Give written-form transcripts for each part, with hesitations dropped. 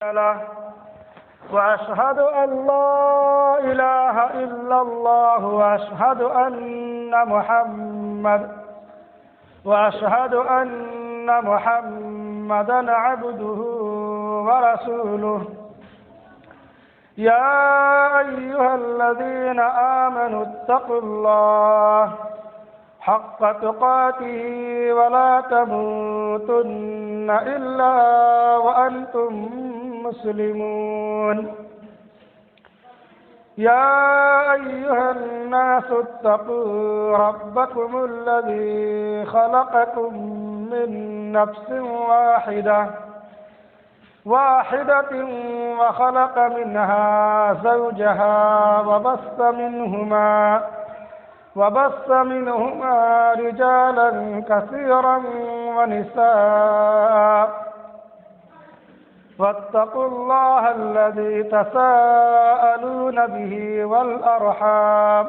له وأشهد أن لا إله إلا الله وأشهد أن محمدا عبده ورسوله يا أيها الذين آمنوا اتقوا الله حق تقاته ولا تموتن إلا وأنتم مسلمون يا أيها الناس اتقوا ربكم الذي خلقكم من نفس واحدة وخلق منها زوجها وبث منهما رجالا كثيرا ونساء واتقوا الله الذي تساءلون به والأرحام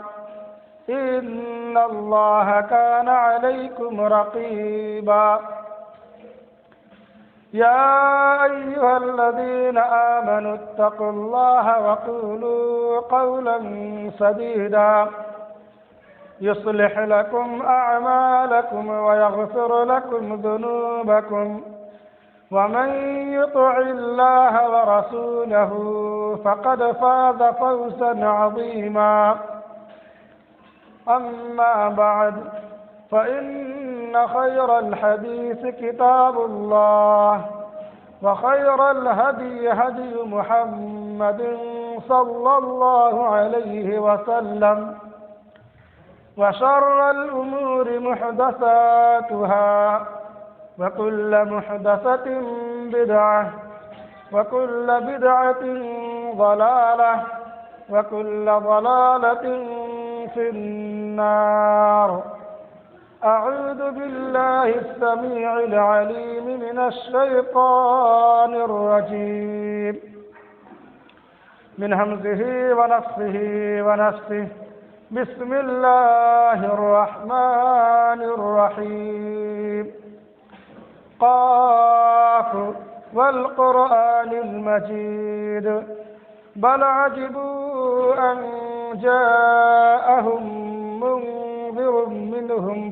إن الله كان عليكم رقيبا يا أيها الذين آمنوا اتقوا الله وقولوا قولا سديدا يصلح لكم أعمالكم ويغفر لكم ذنوبكم ومن يطع الله ورسوله فقد فاز فوزا عظيما أما بعد فإن خير الحديث كتاب الله وخير الهدي هدي محمد صلى الله عليه وسلم وشر الأمور محدثاتها وكل محدثة بدعة وكل بدعة ضلالة وكل ضلالة في النار. أعوذ بالله السميع العليم من الشيطان الرجيم من همزه ونفخه ونفسه. بسم الله الرحمن الرحيم. قاف والقرآن المجيد بل عجبوا أن جاءهم منذر منهم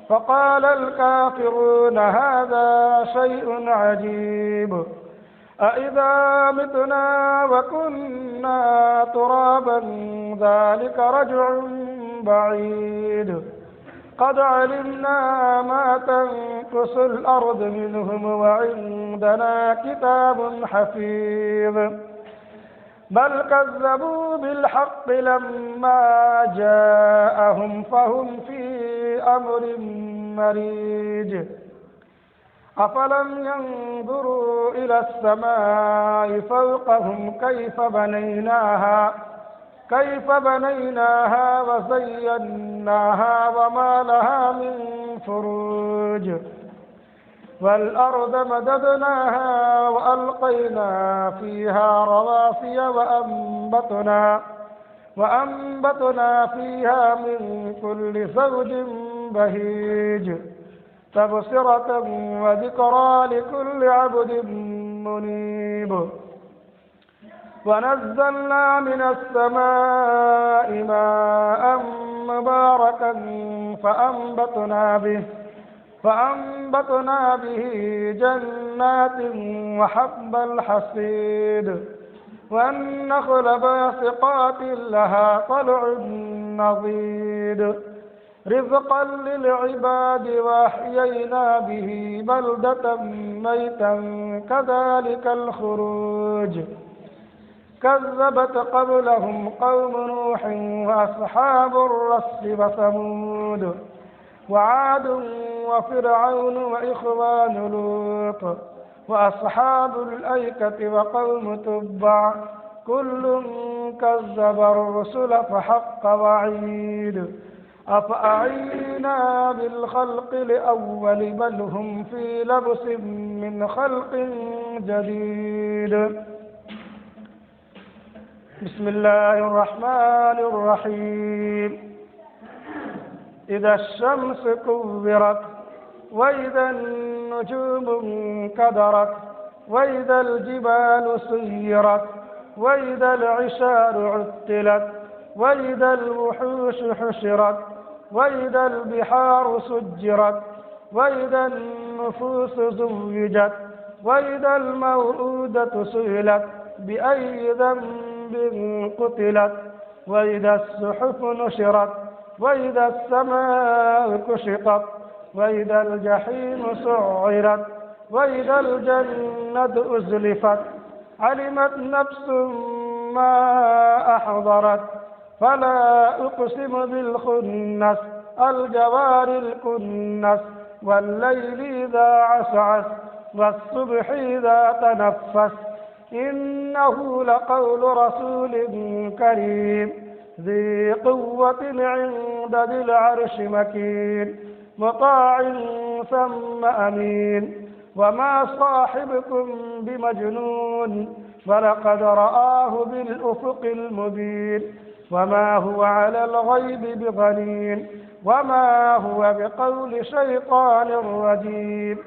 فقال الكافرون هذا شيء عجيب أإذا متنا وكنا ترابا ذلك رجع بعيد قد علمنا ما تنقص الأرض منهم وعندنا كتاب حفيظ بل كذبوا بالحق لما جاءهم فهم في أمر مريج أفلم ينظروا إلى السماء فوقهم كيف بنيناها وزيناها وما لها من فروج والأرض مددناها وألقينا فيها رواسي وأنبتنا فيها من كل زوج بهيج تبصرة وذكرى لكل عبد منيب ونزلنا من السماء ماء مباركا فأنبتنا به جنات وحب الحصيد والنخل باسقات لها طلع نضيد رزقا للعباد وأحيينا به بلدة ميتا كذلك الخروج كذبت قبلهم قوم نوح وأصحاب الرس وثمود وعاد وفرعون وإخوان لوط وأصحاب الأيكة وقوم تبع كل كذب الرسل فحق وعيد أفأعينا بالخلق الأول بل هم في لبس من خلق جديد. بسم الله الرحمن الرحيم. إذا الشمس كورت وإذا النجوم انكدرت وإذا الجبال سيرت وإذا العشار عطلت وإذا الوحوش حشرت وإذا البحار سجرت وإذا النفوس زوجت وإذا الموءودة سئلت بأي ذنب قتلت وإذا الصحف نشرت وإذا السماء كشطت وإذا الجحيم سعرت وإذا الجنة أزلفت علمت نفس ما أحضرت فلا أقسم بالخنس الجوار الكنس والليل إذا عسعس والصبح إذا تنفس إنه لقول رسول كريم ذي قوة عند ذي العرش مكين مطاع ثم أمين وما صاحبكم بمجنون ولقد رآه بالأفق المبين وما هو على الغيب بضنين وما هو بقول شيطان رجيم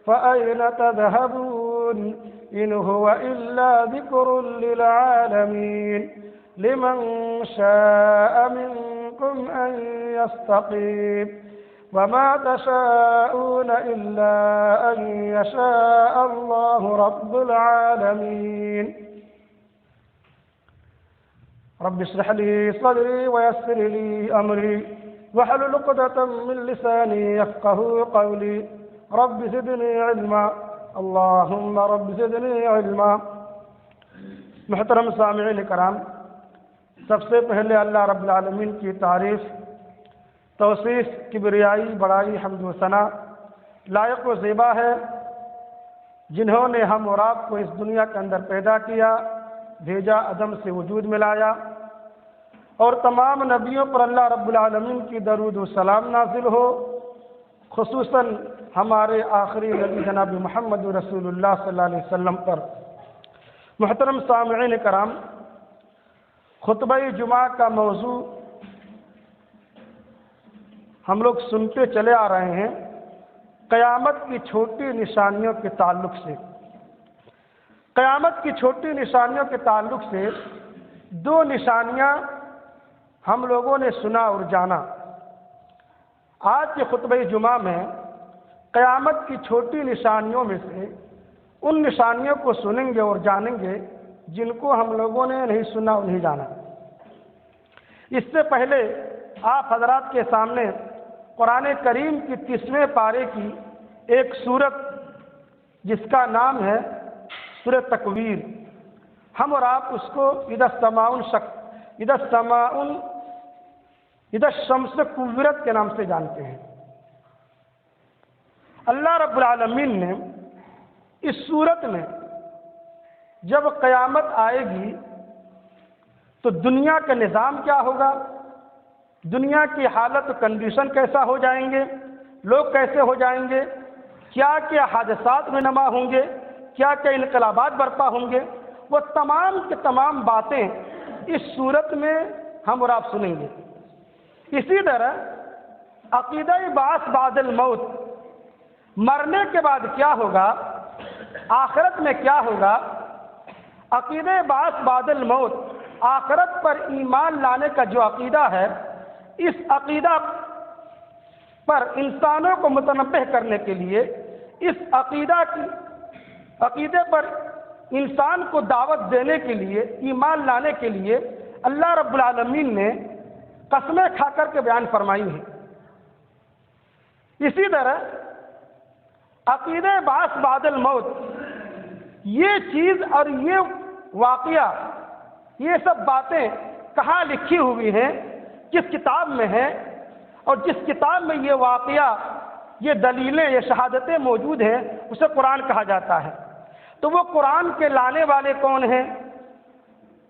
فأين تذهبون إن هو إلا ذكر للعالمين لمن شاء منكم أن يستقيم وما تشاءون إلا أن يشاء الله رب العالمين رب اشرح لي صدري ويسر لي أمري واحلل عقدة من لساني يفقهوا قولي رب زدني علما اللهم رب زدنی علما۔ محترم سامعین کرام، سب سے پہلے اللہ رب العالمین کی تعریف، توصیف، کبریائی، بڑائی، حمد و ثنا لائق و زیبا ہے، جنہوں نے ہم اور آپ کو اس دنیا کے اندر پیدا کیا، بھیجا، عدم سے وجود میں لایا، اور تمام نبیوں پر اللہ رب العالمین کی درود و سلام نازل ہو، خصوصاً ہمارے آخری نبی جناب محمد رسول اللہ صلی اللہ علیہ وسلم پر۔ محترم سامعین کرام، خطبہ جمعہ کا موضوع ہم لوگ سنتے چلے آ رہے ہیں قیامت کی چھوٹی نشانیوں کے تعلق سے۔ قیامت کی چھوٹی نشانیوں کے تعلق سے دو نشانیاں ہم لوگوں نے سنا اور جانا۔ آج کے خطبہ جمعہ میں قیامت کی چھوٹی نشانیوں میں سے ان نشانیوں کو سنیں گے اور جانیں گے جن کو ہم لوگوں نے نہیں سنا اور نہیں جانا۔ اس سے پہلے آپ حضرات کے سامنے قرآن کریم کی 30ویں پارے کی ایک سورت جس کا نام ہے سورۃ تکویر، ہم اور آپ اس کو اذا الشمس کورت کے نام سے جانتے ہیں۔ اللہ رب العالمین نے اس صورت میں جب قیامت آئے گی تو دنیا کا نظام کیا ہوگا، دنیا کی حالت و کنڈیشن کیسا ہو جائیں گے، لوگ کیسے ہو جائیں گے، کیا کیا حادثات میں نما ہوں گے، کیا کیا انقلابات برپا ہوں گے، وہ تمام کی تمام باتیں اس صورت میں ہم اور آپ سنیں گے۔ اسی طرح عقیدہ بعث بعد الموت، مرنے کے بعد کیا ہوگا، آخرت میں کیا ہوگا، عقیدہ بعث بعد الموت، آخرت پر ایمان لانے کا جو عقیدہ ہے، اس عقیدہ پر انسانوں کو متنبہ کرنے کے لیے، اس عقیدے پر انسان کو دعوت دینے کے لیے، ایمان لانے کے لیے اللہ رب العالمین نے قسمیں کھا کر کے بیان فرمائی ہیں۔ اسی طرح عقیدہ بعث بعد الموت، یہ چیز اور یہ واقعہ، یہ سب باتیں کہاں لکھی ہوئی ہیں، کس کتاب میں ہیں، اور جس کتاب میں یہ واقعہ، یہ دلیلیں، یہ شہادتیں موجود ہیں، اسے قرآن کہا جاتا ہے۔ تو وہ قرآن کے لانے والے کون ہیں،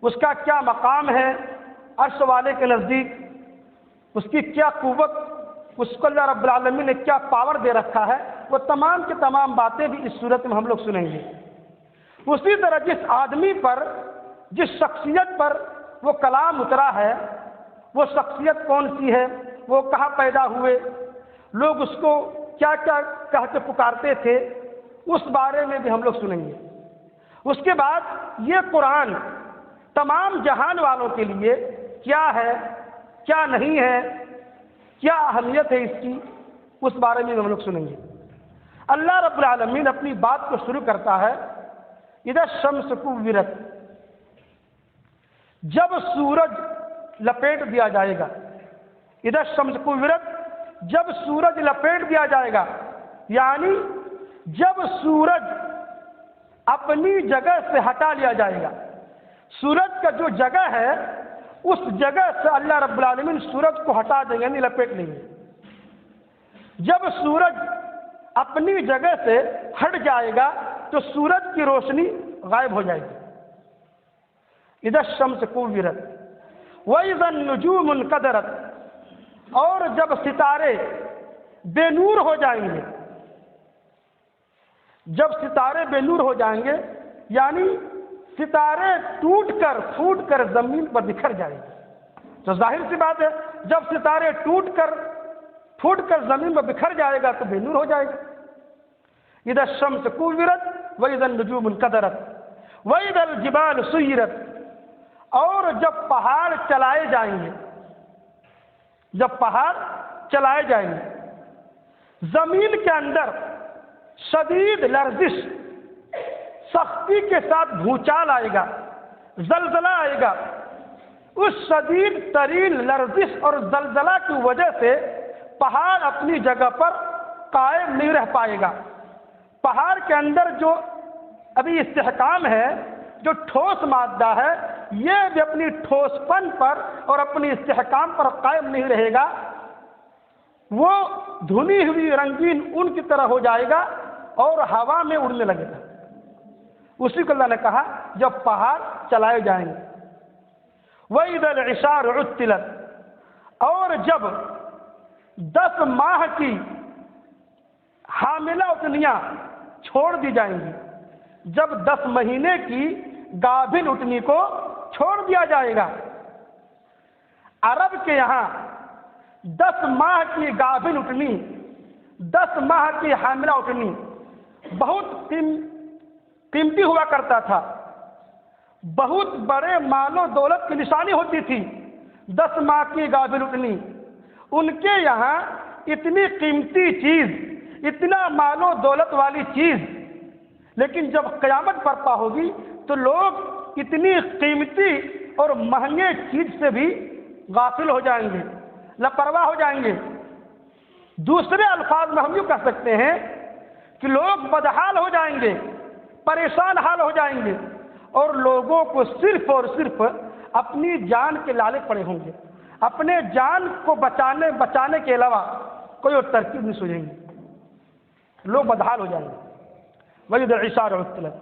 اس کا کیا مقام ہے عرش والے کے نزدیک، اس کی کیا قوت، اس کو اللہ رب العالمین نے کیا پاور دے رکھا ہے، وہ تمام کی تمام باتیں بھی اس صورت میں ہم لوگ سنیں گے۔ اسی طرح جس آدمی پر، جس شخصیت پر وہ کلام اترا ہے، وہ شخصیت کون سی ہے، وہ کہاں پیدا ہوئے، لوگ اس کو کیا کیا کہہ کے پکارتے تھے، اس بارے میں بھی ہم لوگ سنیں گے۔ اس کے بعد یہ قرآن تمام جہان والوں کے لیے کیا ہے، کیا نہیں ہے، کیا اہمیت ہے اس کی، اس بارے میں ہم لوگ سنیں گے۔ اللہ رب العالمین اپنی بات کو شروع کرتا ہے اذا الشمس کورت، جب سورج لپیٹ دیا جائے گا، اذا الشمس کورت، جب سورج لپیٹ دیا جائے گا، یعنی جب سورج اپنی جگہ سے ہٹا لیا جائے گا۔ سورج کا جو جگہ ہے اس جگہ سے اللہ رب العالمین سورج کو ہٹا دیں گے، یعنی لپیٹ لیں گے۔ جب سورج اپنی جگہ سے ہٹ جائے گا تو سورج کی روشنی غائب ہو جائے گی۔ اذا الشمس کورت واذا النجوم انکدرت، اور جب ستارے بے نور ہو جائیں گے، جب ستارے بے نور ہو جائیں گے یعنی ستارے ٹوٹ کر پھوٹ کر زمین پر بکھر جائیں گے، تو ظاہر سی بات ہے جب ستارے ٹوٹ کر پھوٹ کر زمین پر بکھر جائے گا تو بے نور ہو جائے گا۔ اذا الشمس کورت واذا النجوم انکدرت واذا الجبال سیرت، اور جب پہاڑ چلائے جائیں گے، جب پہاڑ چلائے جائیں گے، زمین کے اندر شدید لرزش، سختی کے ساتھ بھوچال آئے گا، زلزلہ آئے گا۔ اس شدید ترین لرزش اور زلزلہ کی وجہ سے پہاڑ اپنی جگہ پر قائم نہیں رہ پائے گا۔ پہاڑ کے اندر جو ابھی استحکام ہے، جو ٹھوس مادہ ہے، یہ بھی اپنی ٹھوس پن پر اور اپنی استحکام پر قائم نہیں رہے گا، وہ دھنی ہوئی رنگین اون کی طرح ہو جائے گا اور ہوا میں اڑنے لگے گا۔ اسی کو اللہ نے کہا جب پہاڑ چلائے جائیں گے۔ وَإِذَا الْعِشَارُ عُطِّلَتْ، اور جب 10 ماہ کی حاملہ اٹھنیاں چھوڑ دی جائیں گی، جب 10 مہینے کی گابھن اٹھنی کو چھوڑ دیا جائے گا۔ عرب کے یہاں 10 ماہ کی گابھن اٹھنی، 10 ماہ کی حاملہ اٹھنی بہت قیمتی ہوا کرتا تھا، بہت بڑے مال و دولت کی نشانی ہوتی تھی۔ 10 ماہ کی گابھن اٹھنی ان کے یہاں اتنی قیمتی چیز، اتنا مال و دولت والی چیز، لیکن جب قیامت برپا ہوگی تو لوگ اتنی قیمتی اور مہنگے چیز سے بھی غافل ہو جائیں گے، لاپرواہ ہو جائیں گے۔ دوسرے الفاظ میں ہم یوں کہہ سکتے ہیں کہ لوگ بدحال ہو جائیں گے، پریشان حال ہو جائیں گے، اور لوگوں کو صرف اور صرف اپنی جان کے لالے پڑے ہوں گے، اپنے جان کو بچانے کے علاوہ کوئی اور ترکیب نہیں سوچیں گے، لوگ بدحال ہو جائیں گے۔ وَإِذَا الْعِشَارُ عُطِّلَتْ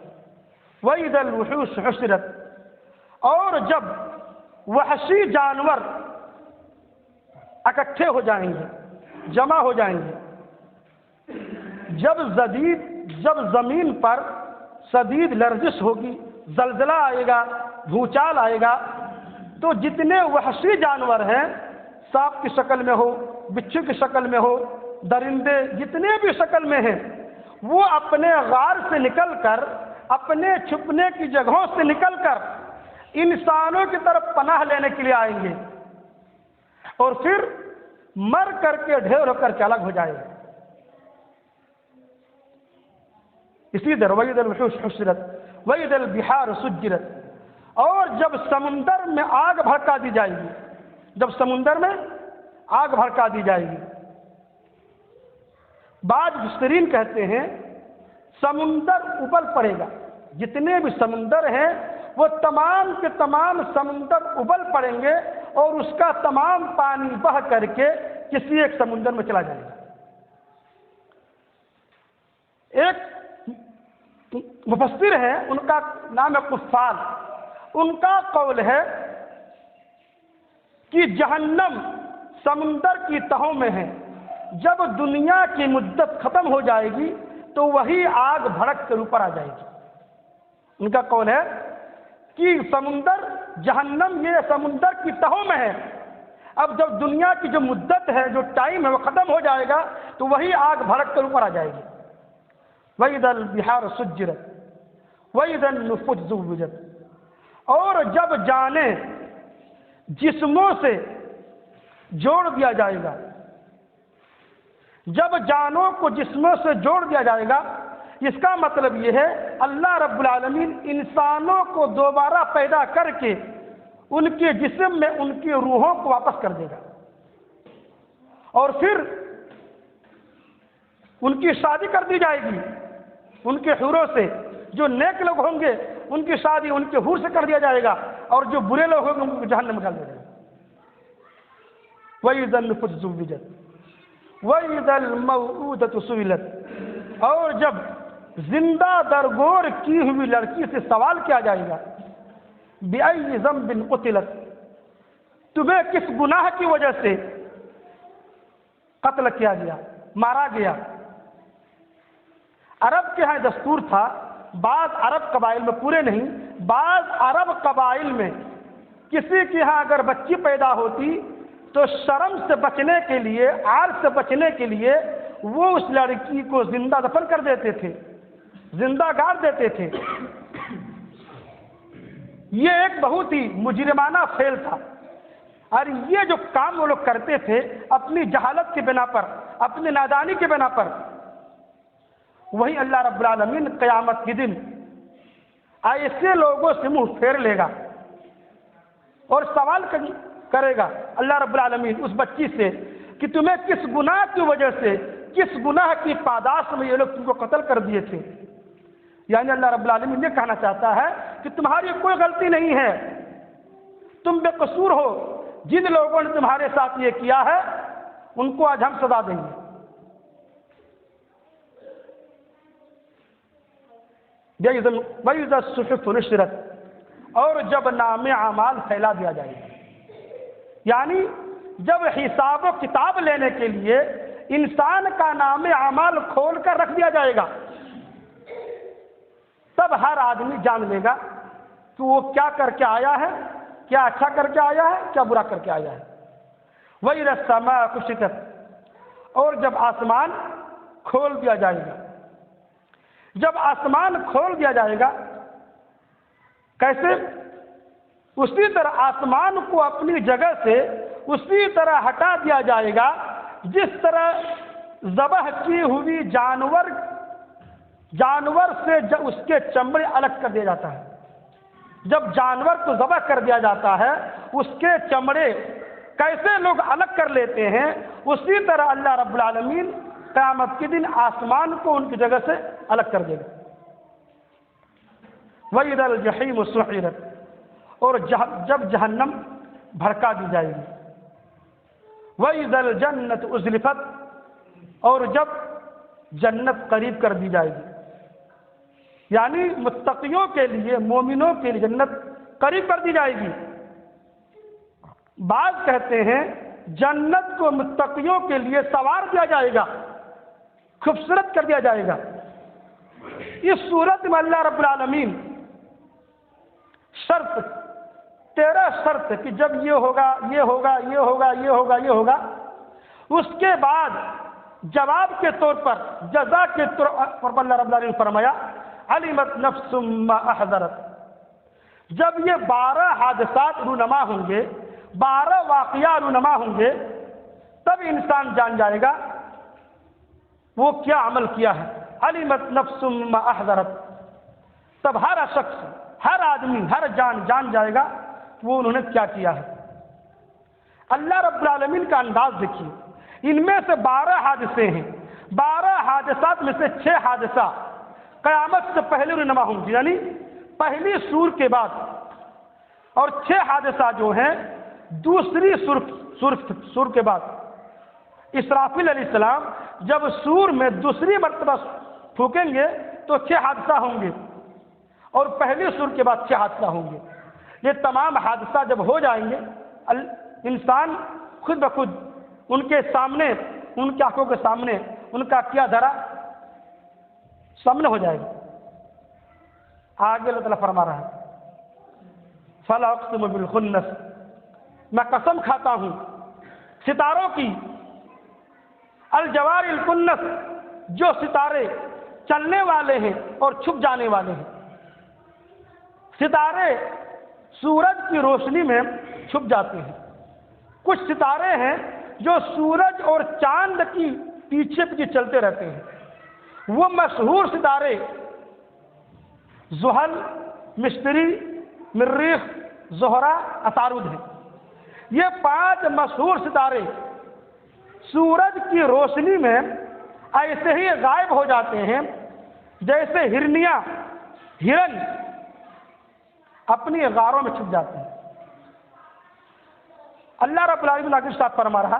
وَإِذَا الْوُحُوشُ حُشِرَتْ، اور جب وحشی جانور اکٹھے ہو جائیں گے، جمع ہو جائیں گے، جب زمین پر شدید لرزش ہوگی، زلزلہ آئے گا، بھوچال آئے گا، تو جتنے وحشی جانور ہیں، سانپ کی شکل میں ہو، بچھو کی شکل میں ہو، درندے جتنے بھی شکل میں ہیں، وہ اپنے غار سے نکل کر، اپنے چھپنے کی جگہوں سے نکل کر انسانوں کی طرف پناہ لینے کے لیے آئیں گے، اور پھر مر کر کے ڈھیر ہو کر کے الگ ہو جائیں گے۔ اسی طرح وَإِذَا الْوُحُوشُ حُشِرَتْ وَإِذَا الْبِحَارُ سُجِّرَتْ، اور جب سمندر میں آگ بھڑکا دی جائے گی، جب سمندر میں آگ بھڑکا دی جائے گی۔ بعض مفسرین کہتے ہیں سمندر ابل پڑے گا، جتنے بھی سمندر ہیں وہ تمام کے تمام سمندر ابل پڑیں گے، اور اس کا تمام پانی بہہ کر کے کسی ایک سمندر میں چلا جائے گا۔ ایک مفسر ہے، ان کا نام ہے قفال، ان کا قول ہے کہ جہنم سمندر کی تہوں میں ہے، جب دنیا کی مدت ختم ہو جائے گی تو وہی آگ بھڑک کر اوپر آ جائے گی۔ ان کا قول ہے کہ سمندر، جہنم یہ سمندر کی تہوں میں ہے، اب جب دنیا کی جو مدت ہے، جو ٹائم ہے، وہ ختم ہو جائے گا تو وہی آگ بھڑک کر اوپر آ جائے گی۔ وَإِذَا الْبِحَارُ سُجِّرَتْ وَإِذَا النُّفُوسُ زُوِّجَتْ، اور جب جانیں جسموں سے جوڑ دیا جائے گا، جب جانوں کو جسموں سے جوڑ دیا جائے گا، اس کا مطلب یہ ہے اللہ رب العالمین انسانوں کو دوبارہ پیدا کر کے ان کے جسم میں ان کی روحوں کو واپس کر دے گا، اور پھر ان کی شادی کر دی جائے گی ان کے حوروں سے۔ جو نیک لوگ ہوں گے ان کی شادی ان کے حور سے کر دیا جائے گا، اور جو برے لوگ ہوں گے ان کو جہنم میں ڈال دیا جائے گا۔ وَإِذَا النُّفُوسُ زُوِّجَتْ وَإِذَا الْمَوْءُودَةُ سُئِلَتْ، اور جب زندہ درگور کی ہوئی لڑکی سے سوال کیا جائے گا، بِأَيِّ ذَنبٍ قُتِلَتْ، تمہیں کس گناہ کی وجہ سے قتل کیا گیا، مارا گیا۔ عرب کے ہاں دستور تھا، بعض عرب قبائل میں، پورے نہیں، بعض عرب قبائل میں کسی کے ہاں اگر بچی پیدا ہوتی تو شرم سے بچنے کے لیے، عار سے بچنے کے لیے وہ اس لڑکی کو زندہ دفن کر دیتے تھے، زندہ گاڑ دیتے تھے۔ یہ ایک بہت ہی مجرمانہ فعل تھا، اور یہ جو کام وہ لوگ کرتے تھے اپنی جہالت کی بنا پر، اپنی نادانی کی بنا پر، وہی اللہ رب العالمین قیامت کے دن ایسے لوگوں سے منہ پھیر لے گا اور سوال کرے گا اللہ رب العالمین اس بچی سے کہ تمہیں کس گناہ کی وجہ سے، کس گناہ کی پاداش میں یہ لوگ تم کو قتل کر دیے تھے۔ یعنی اللہ رب العالمین یہ کہنا چاہتا ہے کہ تمہاری کوئی غلطی نہیں ہے، تم بے قصور ہو، جن لوگوں نے تمہارے ساتھ یہ کیا ہے ان کو آج ہم سزا دیں گے۔ وَإِذَا الصُّحُفُ نُشِرَتْ، اور جب نام اعمال پھیلا دیا جائے گا، یعنی جب حساب و کتاب لینے کے لیے انسان کا نام اعمال کھول کر رکھ دیا جائے گا، تب ہر آدمی جان لے گا کہ وہ کیا کر کے آیا ہے، کیا اچھا کر کے آیا ہے، کیا برا کر کے آیا ہے۔ وَإِذَا السَّمَاءُ كُشِطَتْ، اور جب آسمان کھول دیا جائے گا، جب آسمان کھول دیا جائے گا، کیسے؟ اسی طرح آسمان کو اپنی جگہ سے اسی طرح ہٹا دیا جائے گا جس طرح ذبح کی ہوئی جانور سے جب اس کے چمڑے الگ کر دیا جاتا ہے، جب جانور کو ذبح کر دیا جاتا ہے اس کے چمڑے کیسے لوگ الگ کر لیتے ہیں، اسی طرح اللہ رب العالمین قیامت کے دن آسمان کو ان کی جگہ سے الگ کر دے گا۔ وَإِذَا الْجَحِيمُ سُعِّرَتْ، اور جب جہنم بھڑکا دی جائے گی۔ وَإِذَا الْجَنَّةُ أُزْلِفَتْ، اور جب جنت قریب کر دی جائے گی، یعنی متقیوں کے لیے، مومنوں کے لیے جنت قریب کر دی جائے گی۔ بعض کہتے ہیں جنت کو متقیوں کے لیے سوار دیا جائے گا، خوبصورت کر دیا جائے گا۔ اس صورت میں اللہ رب العالمین شرط 13 شرط کہ جب یہ ہوگا، یہ ہوگا، یہ ہوگا، یہ ہوگا، یہ ہوگا، اس کے بعد جواب کے طور پر، جزا کے طور پر اللہ رب العالمین نے فرمایا علمت نفس ما احضرت۔ جب یہ 12 حادثات رونما ہوں گے، 12 واقعہ رونما ہوں گے، تب انسان جان جائے گا وہ کیا عمل کیا ہے۔ علمت نفس ما احضرت، تب ہر شخص، ہر آدمی، ہر جان جائے گا کہ وہ انہوں نے کیا کیا ہے۔ اللہ رب العالمین کا انداز دیکھیے، ان میں سے 12 حادثے ہیں، 12 حادثات میں سے 6 حادثہ قیامت سے پہلے رونما ہوں گے، یعنی پہلی سور کے بعد، اور 6 حادثہ جو ہیں دوسری سور کے بعد۔ اسرافیل علیہ السلام جب سور میں دوسری مرتبہ پھونکیں گے تو 6 حادثہ ہوں گے، اور پہلی سور کے بعد 6 حادثہ ہوں گے۔ یہ تمام حادثہ جب ہو جائیں گے، انسان خود بخود ان کے سامنے، ان کی آنکھوں کے سامنے ان کا کیا دھرا سامنے ہو جائے گا۔ آگے اللہ تعالیٰ فرما رہا ہے فَلَا أُقْسِمُ بِالْخُنَّسِ، میں قسم کھاتا ہوں ستاروں کی، الجوار الکنس، جو ستارے چلنے والے ہیں اور چھپ جانے والے ہیں۔ ستارے سورج کی روشنی میں چھپ جاتے ہیں، کچھ ستارے ہیں جو سورج اور چاند کی پیچھے پیچھے چلتے رہتے ہیں۔ وہ مشہور ستارے زحل، مشتری، مریخ، زہرہ، عطارد ہیں۔ یہ 5 مشہور ستارے سورج کی روشنی میں ایسے ہی غائب ہو جاتے ہیں جیسے ہرن اپنی غاروں میں چھپ جاتے ہیں۔ اللہ رب العالمین آگے ارشاد فرما رہا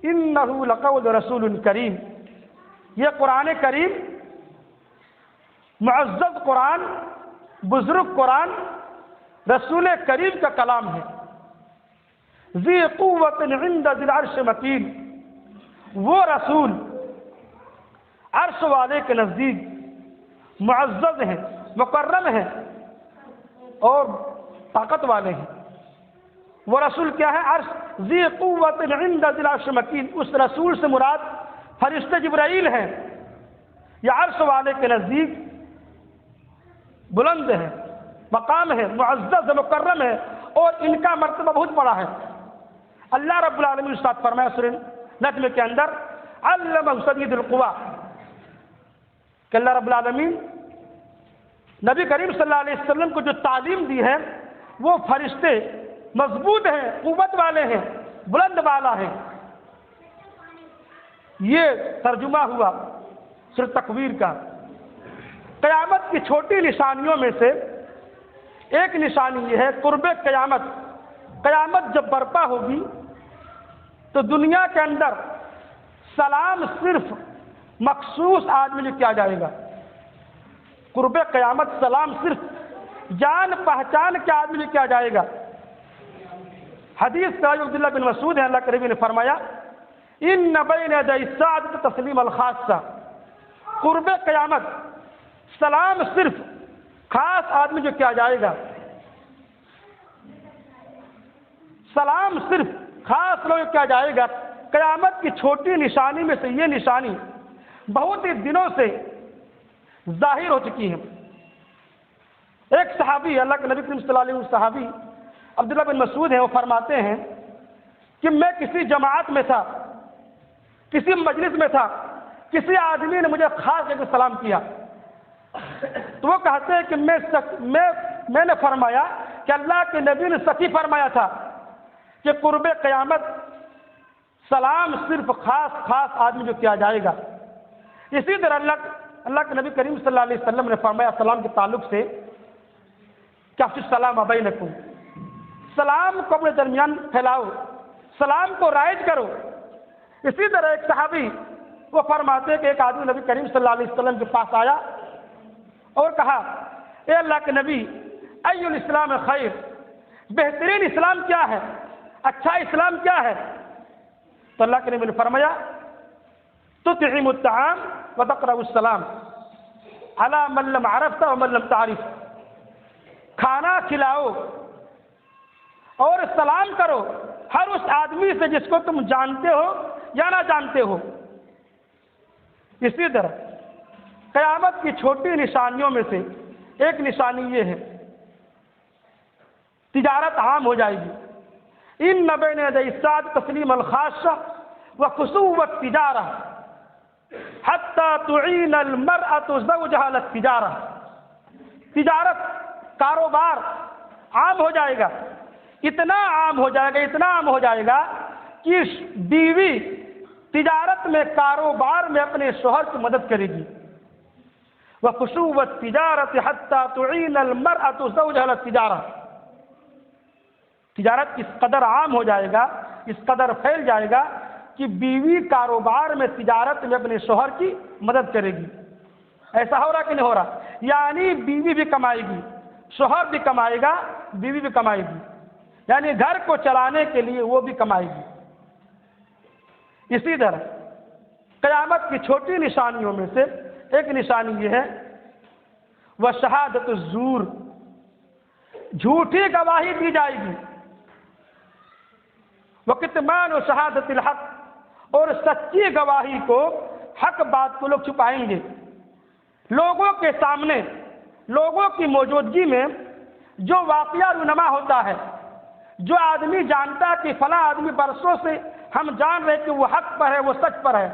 انہ لقول رسول کریم، یہ قرآن کریم معزز قرآن، بزرگ قرآن، رسول کریم کا کلام ہے۔ ذی قوت عند ذی العرش مکین، وہ رسول عرش والے کے نزدیک معزز ہیں، مکرم ہیں اور طاقت والے ہیں۔ وہ رسول کیا ہے؟ عرش، ذی قوت عند ذی العرش مکین، اس رسول سے مراد فرشتہ جبرائیل ہیں۔ یہ عرش والے کے نزدیک بلند ہے، مقام ہے، معزز ہے، مکرم ہے اور ان کا مرتبہ بہت بڑا ہے۔ اللہ رب العالمین ارشاد فرمایا سورہ نجم کے اندر علمہ شدید القویٰ کہ اللہ رب العالمین نبی کریم صلی اللہ علیہ وسلم کو جو تعلیم دی ہے وہ فرشتے مضبوط ہیں، قوت والے ہیں، بلند والا ہے۔ یہ ترجمہ ہوا سورہ تکویر کا۔ قیامت کی چھوٹی نشانیوں میں سے ایک نشانی یہ ہے قرب قیامت۔ قیامت جب برپا ہوگی تو دنیا کے اندر سلام صرف مخصوص آدمی کو کیا جائے گا۔ قرب قیامت سلام صرف جان پہچان کے آدمی کو کیا جائے گا۔ حدیث کا عبداللہ بن مسعود ہے، اللہ کے نبی نے فرمایا ان بین یدی الساعۃ تسلیم الخاصہ، قرب قیامت سلام صرف خاص آدمی جو کیا جائے گا، سلام صرف خاص لوگ کیا جائے گا۔ قیامت کی چھوٹی نشانی میں سے یہ نشانی بہت ہی دنوں سے ظاہر ہو چکی ہے۔ ایک صحابی، اللہ کے نبی کریم صلی اللہ علیہ وسلم صحابی عبداللہ بن مسعود ہیں، وہ فرماتے ہیں کہ میں کسی جماعت میں تھا، کسی مجلس میں تھا، کسی آدمی نے مجھے خاص کر کے سلام کیا تو وہ کہتے ہیں کہ میں نے فرمایا کہ اللہ کے نبی نے سچ ہی فرمایا تھا کہ قرب قیامت سلام صرف خاص آدمی جو کیا جائے گا۔ اسی طرح اللہ کے نبی کریم صلی اللہ علیہ وسلم نے فرمایا سلام کے تعلق سے کہ افشوا السلام بینکم، سلام کو اپنے درمیان پھیلاؤ، سلام کو رائج کرو۔ اسی طرح ایک صحابی وہ فرماتے کہ ایک آدمی نبی کریم صلی اللہ علیہ وسلم کے پاس آیا اور کہا اے اللہ کے نبی ای الاسلام خیر، بہترین اسلام کیا ہے، اچھا اسلام کیا ہے؟ تو اللہ کے نبی نے فرمایا تطعم الطعام وتقرأ السلام علی من لم عرفت ومن لم تعرف، کھانا کھلاؤ اور سلام کرو ہر اس آدمی سے جس کو تم جانتے ہو یا نہ جانتے ہو۔ اسی طرح قیامت کی چھوٹی نشانیوں میں سے ایک نشانی یہ ہے تجارت عام ہو جائے گی۔ ان بین یدی الساعۃ تسلیم الخاصہ وخسوء التجارہ حتی تعین المرأة زوجها علی التجارہ، تجارت، کاروبار عام ہو جائے گا، اتنا عام ہو جائے گا، اتنا عام ہو جائے گا کہ بیوی تجارت میں، کاروبار میں اپنے شوہر کی مدد کرے گی۔ وخشوع التجارۃ حتی تعین المرأة زوجها علی التجارہ، تجارت اس قدر عام ہو جائے گا، اس قدر پھیل جائے گا کہ بیوی کاروبار میں، تجارت میں اپنے شوہر کی مدد کرے گی۔ ایسا ہو رہا کہ نہیں ہو رہا؟ یعنی بیوی بھی کمائے گی، شوہر بھی کمائے گا، بیوی بھی کمائے گی، یعنی گھر کو چلانے کے لیے وہ بھی کمائے گی۔ اسی طرح قیامت کی چھوٹی نشانیوں میں سے ایک نشانی یہ ہے وہ شہادت الزور، جھوٹی گواہی دی جائے گی۔ وہ کتمان و شہادت الحق، اور سچی گواہی کو، حق بات کو لوگ چھپائیں گے۔ لوگوں کے سامنے، لوگوں کی موجودگی میں جو واقعہ رونما ہوتا ہے، جو آدمی جانتا کہ فلاں آدمی برسوں سے ہم جان رہے کہ وہ حق پر ہے، وہ سچ پر ہے،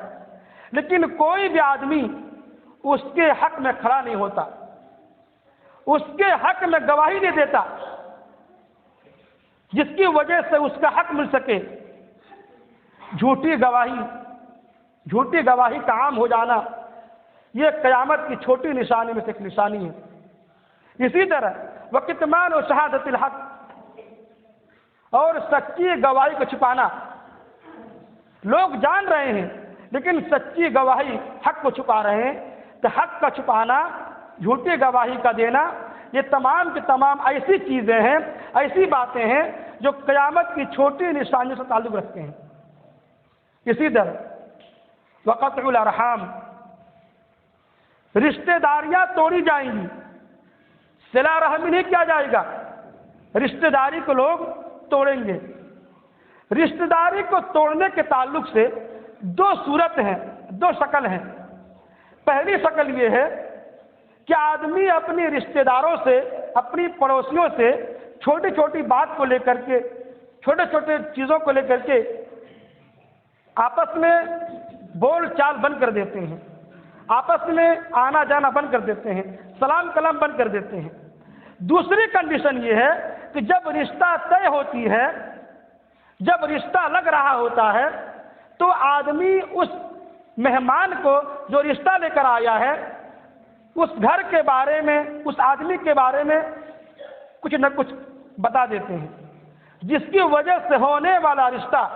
لیکن کوئی بھی آدمی اس کے حق میں کھڑا نہیں ہوتا، اس کے حق میں گواہی نہیں دیتا جس کی وجہ سے اس کا حق مل سکے۔ جھوٹی گواہی کا عام ہو جانا یہ قیامت کی چھوٹی نشانی میں سے ایک نشانی ہے۔ اسی طرح وکتمان و شہادت الحق، اور سچی گواہی کو چھپانا۔ لوگ جان رہے ہیں لیکن سچی گواہی حق کو چھپا رہے ہیں، تو حق کا چھپانا، جھوٹی گواہی کا دینا، یہ تمام کی تمام ایسی چیزیں ہیں، ایسی باتیں ہیں جو قیامت کی چھوٹی نشانیوں سے تعلق رکھتے ہیں۔ اسی طرح وقطع الارحام، رشتہ داریاں توڑی جائیں گی، صلہ رحمی نہیں کیا جائے گا، رشتہ داری کو لوگ توڑیں گے۔ رشتہ داری کو توڑنے کے تعلق سے دو صورت ہیں، دو شکل ہیں۔ پہلی شکل یہ ہے کہ آدمی اپنی رشتہ داروں سے، اپنی پڑوسیوں سے چھوٹی چھوٹی بات کو لے کر کے، چھوٹے چھوٹے چیزوں کو لے کر کے آپس میں بول چال بند کر دیتے ہیں، آپس میں آنا جانا بند کر دیتے ہیں، سلام کلام بند کر دیتے ہیں۔ دوسری کنڈیشن یہ ہے کہ جب رشتہ طے ہوتی ہے، جب رشتہ لگ رہا ہوتا ہے، تو آدمی اس مہمان کو جو رشتہ لے کر آیا ہے، اس گھر کے بارے میں، اس آدمی کے بارے میں کچھ نہ کچھ بتا دیتے ہیں، جس کی وجہ سے ہونے والا رشتہ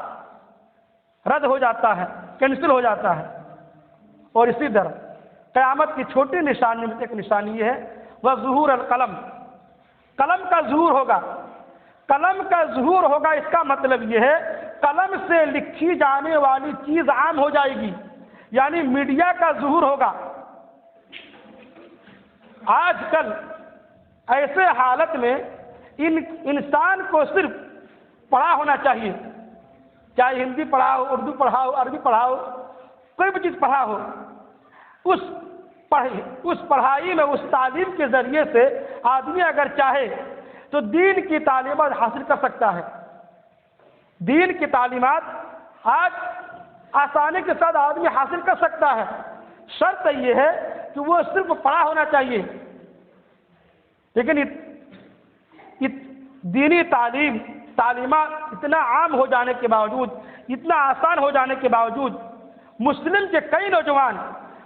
رد ہو جاتا ہے، کینسل ہو جاتا ہے۔ اور اسی طرح قیامت کی چھوٹی نشانی میں ایک نشانی یہ ہے وہ ظہور القلم، قلم کا ظہور ہوگا۔ قلم کا ظہور ہوگا، اس کا مطلب یہ ہے قلم سے لکھی جانے والی چیز عام ہو جائے گی، یعنی میڈیا کا ظہور ہوگا۔ آج کل ایسے حالت میں انسان کو صرف پڑھا ہونا چاہیے، چاہے ہندی پڑھا ہو، اردو پڑھا ہو، عربی پڑھا ہو، کوئی بھی چیز پڑھا ہو، اس پڑھائی میں، اس تعلیم کے ذریعے سے آدمی اگر چاہے تو دین کی تعلیمات حاصل کر سکتا ہے۔ دین کی تعلیمات آج آسانی کے ساتھ آدمی حاصل کر سکتا ہے، شرط یہ ہے کہ وہ صرف پڑھا ہونا چاہیے۔ لیکن دینی تعلیمات اتنا عام ہو جانے کے باوجود، اتنا آسان ہو جانے کے باوجود، مسلم کے کئی نوجوان،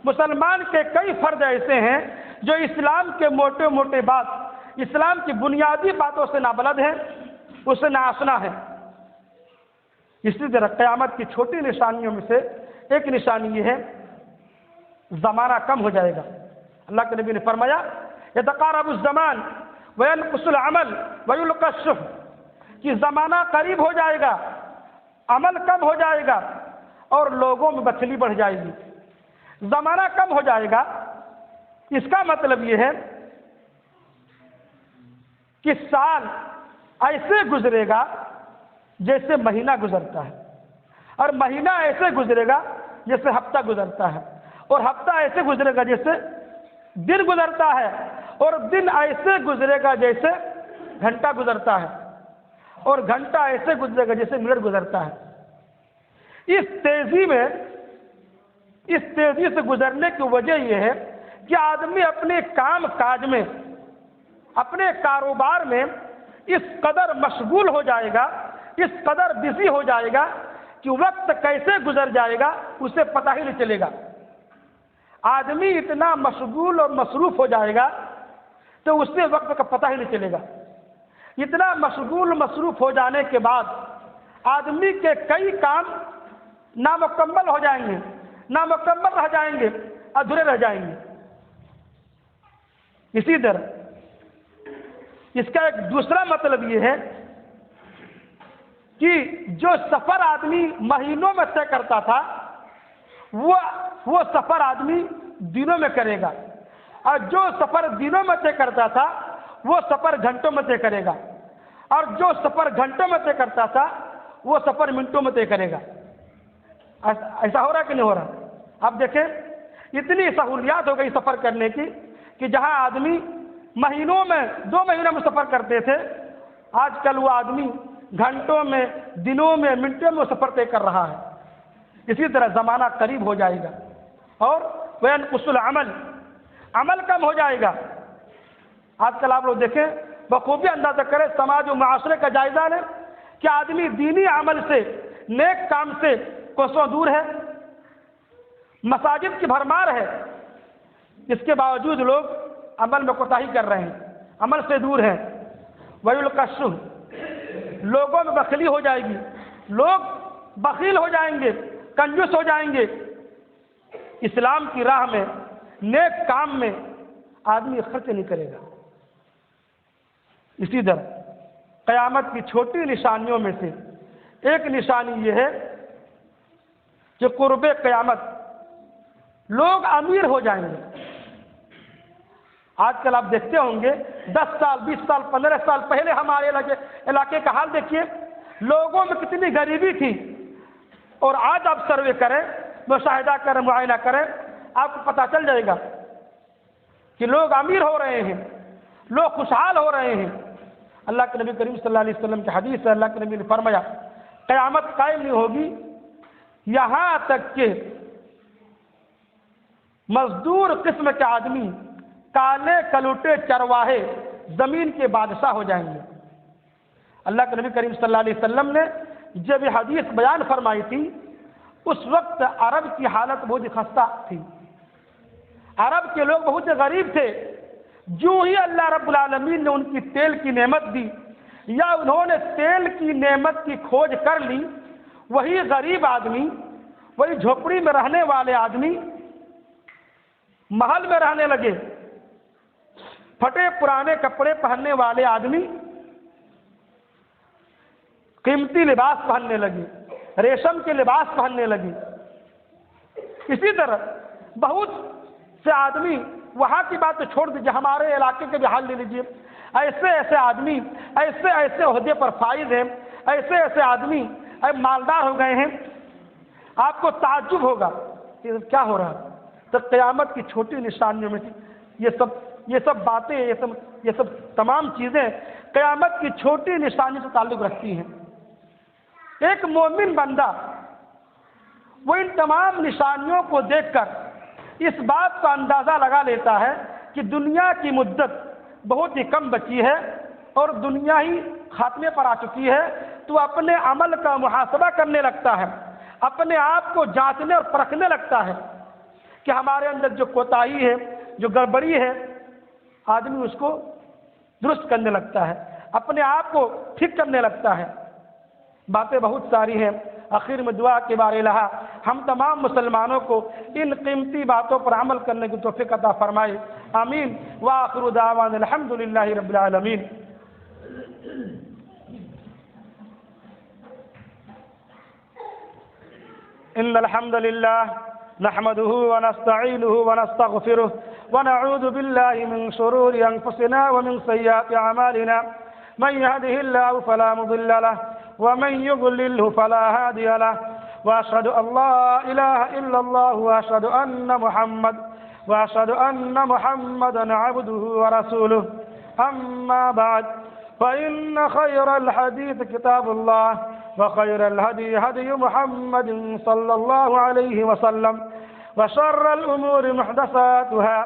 مسلمان کے کئی فرد ایسے ہیں جو اسلام کے موٹے موٹے بات، اسلام کی بنیادی باتوں سے نابلد ہیں، اس سے ناآشنا ہے۔ اسی طرح قیامت کی چھوٹی نشانیوں میں سے ایک نشانی یہ ہے زمانہ کم ہو جائے گا۔ اللہ کے نبی نے فرمایا یتقارب الزمان وینقص العمل ویلقى الشح، کہ زمانہ قریب ہو جائے گا، عمل کم ہو جائے گا اور لوگوں میں بخیلی بڑھ جائے گی۔ زمانہ کم ہو جائے گا، اس کا مطلب یہ ہے کہ سال ایسے گزرے گا جیسے مہینہ گزرتا ہے، اور مہینہ ایسے گزرے گا جیسے ہفتہ گزرتا ہے، اور ہفتہ ایسے گزرے گا جیسے دن گزرتا ہے، اور دن ایسے گزرے گا جیسے گھنٹہ گزرتا ہے، اور گھنٹہ ایسے گزرے گا جیسے منٹ گزرتا ہے۔ اس تیزی سے گزرنے کی وجہ یہ ہے کہ آدمی اپنے کام کاج میں، اپنے کاروبار میں اس قدر مشغول ہو جائے گا، اس قدر بزی ہو جائے گا کہ وقت کیسے گزر جائے گا اسے پتہ ہی نہیں چلے گا۔ آدمی اتنا مشغول اور مصروف ہو جائے گا تو اسے وقت کا پتہ ہی نہیں چلے گا۔ اتنا مشغول مصروف ہو جانے کے بعد آدمی کے کئی کام نامکمل ہو جائیں گے، نامکمل رہ جائیں گے، ادھورے رہ جائیں گے۔ اسی طرح اس کا ایک دوسرا مطلب یہ ہے کہ جو سفر آدمی مہینوں میں طے کرتا تھا وہ سفر آدمی دنوں میں کرے گا، اور جو سفر دنوں میں طے کرتا تھا وہ سفر گھنٹوں میں طے کرے گا، اور جو سفر گھنٹوں میں طے کرتا تھا وہ سفر منٹوں میں طے کرے گا۔ ایسا ہو رہا کہ نہیں ہو رہا؟ آپ دیکھیں اتنی سہولیات ہو گئی سفر کرنے کی کہ جہاں آدمی مہینوں میں 2 مہینوں میں سفر کرتے تھے، آج کل وہ آدمی گھنٹوں میں، دنوں میں، منٹوں میں وہ سفر طے کر رہا ہے۔ اسی طرح زمانہ قریب ہو جائے گا اور وینقص العمل، عمل کم ہو جائے گا۔ آج کل آپ لوگ دیکھیں، بخوبی اندازہ کریں، سماج و معاشرے کا جائزہ لیں کہ آدمی دینی عمل سے، نیک کام سے کوسوں دور ہے، مساجد کی بھرمار ہے، اس کے باوجود لوگ عمل میں کوتاہی کر رہے ہیں، عمل سے دور ہیں۔ وَيُلْقَى الشُّحْ، لوگوں میں بخیلی ہو جائے گی، لوگ بخیل ہو جائیں گے، کنجوس ہو جائیں گے۔ اسلام کی راہ میں، نیک کام میں آدمی خرچ نہیں کرے گا۔ اسی طرح قیامت کی چھوٹی نشانیوں میں سے ایک نشانی یہ ہے کہ قرب قیامت لوگ امیر ہو جائیں گے۔ آج کل آپ دیکھتے ہوں گے 10 سال، 20 سال، 15 سال پہلے ہمارے علاقے کا حال دیکھیے، لوگوں میں کتنی غریبی تھی، اور آج آپ سروے کریں، مشاہدہ کریں، معائنہ کریں، آپ کو پتہ چل جائے گا کہ لوگ امیر ہو رہے ہیں، لوگ خوشحال ہو رہے ہیں۔ اللہ کے نبی کریم صلی اللہ علیہ وسلم کی حدیث ہے، اللہ کے نبی نے فرمایا قیامت قائم نہیں ہوگی یہاں تک کہ مزدور قسم کے آدمی، کالے کلوٹے چرواہے زمین کے بادشاہ ہو جائیں گے۔ اللہ کے نبی کریم صلی اللہ علیہ وسلم نے جب یہ حدیث بیان فرمائی تھی، اس وقت عرب کی حالت بہت خستہ تھی، عرب کے لوگ بہت غریب تھے۔ جو ہی اللہ رب العالمین نے ان کی تیل کی نعمت دی، یا انہوں نے تیل کی نعمت کی کھوج کر لی، وہی غریب آدمی، وہی جھوپڑی میں رہنے والے آدمی محل میں رہنے لگے، پھٹے پرانے کپڑے پہننے والے آدمی قیمتی لباس پہننے لگے، ریشم کے لباس پہننے لگے۔ اسی طرح بہت سے آدمی، وہاں کی بات تو چھوڑ دیجیے، ہمارے علاقے کے بھی حال لے لیجیے، ایسے ایسے آدمی ایسے ایسے عہدے پر فائز ہیں، ایسے ایسے آدمی مالدار ہو گئے ہیں، آپ کو تعجب ہوگا کہ کیا ہو رہا ہے۔ تو قیامت کی چھوٹی نشانیوں میں یہ سب باتیں، یہ سب تمام چیزیں قیامت کی چھوٹی نشانی سے تعلق رکھتی ہیں۔ ایک مومن بندہ وہ ان تمام نشانیوں کو دیکھ کر اس بات کا اندازہ لگا لیتا ہے کہ دنیا کی مدت بہت ہی کم بچی ہے اور دنیا ہی خاتمے پر آ چکی ہے، تو اپنے عمل کا محاسبہ کرنے لگتا ہے، اپنے آپ کو جانچنے اور پرکھنے لگتا ہے کہ ہمارے اندر جو کوتاہی ہے، جو گڑبڑی ہے، آدمی اس کو درست کرنے لگتا ہے، اپنے آپ کو ٹھیک کرنے لگتا ہے۔ باتیں بہت ساری ہیں، آخر میں دعا کے بارے لہا ہم تمام مسلمانوں کو ان قیمتی باتوں پر عمل کرنے کی توفیق عطا فرمائے، آمین۔ وآخر دعوانا الحمد للہ رب العالمین۔ ان الحمد للہ نحمده ونستعینه ونستغفره ونعوذ بالله من شرور انفسنا ومن سیئات اعمالنا، من يهده الله فلا مضل له ومن يضلله فلا هادي له، واشهد ان لا اله الا الله واشهد ان محمدا عبده ورسوله، اما بعد فان خير الحديث كتاب الله وخير الهدي هدي محمد صلى الله عليه وسلم، وشر الامور محدثاتها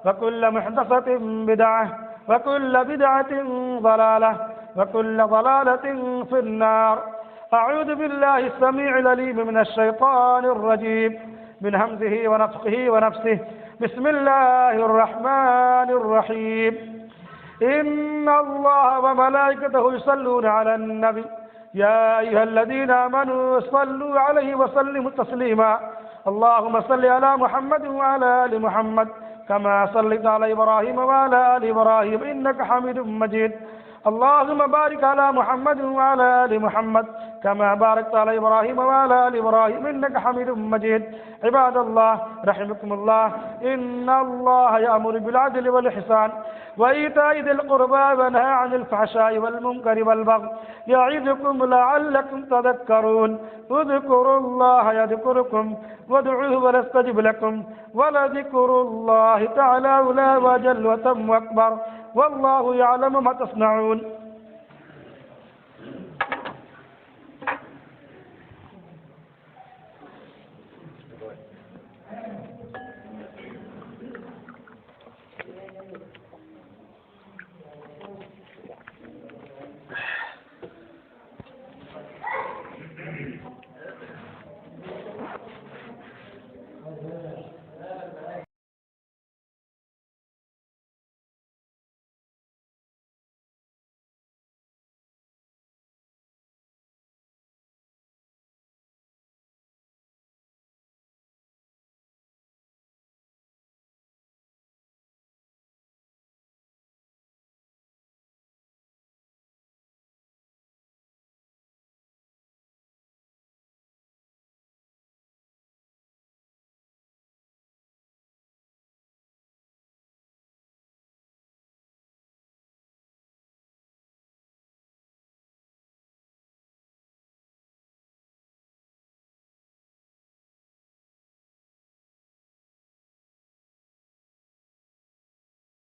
وكل محدثة بدعة وكل بدعة ضلالة وكل ضلالة في النار۔ أعوذ بالله السميع العليم من الشيطان الرجيم، من همزه ونفخه ونفسه، بسم الله الرحمن الرحيم۔ إن الله وملائكته يصلون على النبي، يا أيها الذين آمنوا صلوا عليه وسلموا تسليما، اللهم صل على محمد وعلى آل محمد كما صليت على إبراهيم وعلى آل إبراهيم إنك حميد مجيد، اللهم بارك على محمد وعلى آل محمد كما باركت على إبراهيم وعلى آل إبراهيم إنك حميد مجيد۔ عباد الله رحمكم الله، إن الله يأمر بالعدل والإحسان وإيتاء ذي القربى وينهى عن الفحشاء والمنكر والبغي، يعظكم لعلكم تذكرون، اذكروا الله يذكركم وادعوه ويستجب لكم، ولذكر الله تعالى أولى وجل وتم أكبر، والله يعلم ما تصنعون